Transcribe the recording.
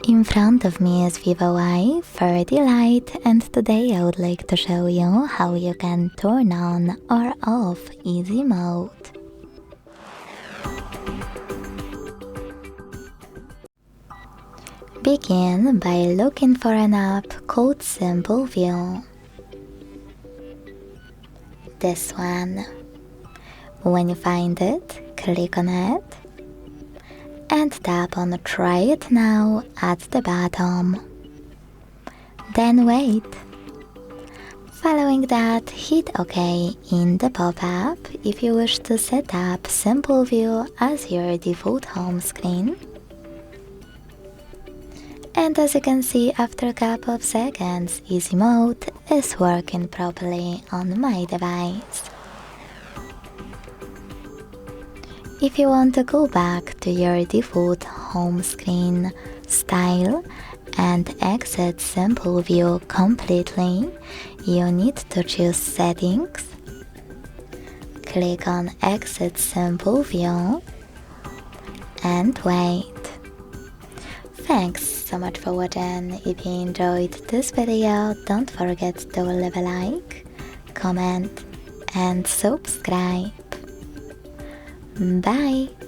In front of me is VIVO V40 Lite, and today I would like to show you how you can turn on or off easy mode. Begin by looking for an app called Simple View. This one. When you find it, click on it and tap on Try It Now at the bottom. Then wait. Following that, hit OK in the pop-up if you wish to set up Simple View as your default home screen. And as you can see, after a couple of seconds, Easy Mode is working properly on my device. If you want to go back to your default home screen style and exit Simple View completely, you need to choose Settings, click on Exit Simple View, and wait. Thanks so much for watching. If you enjoyed this video, don't forget to leave a like, comment, and subscribe. Bye!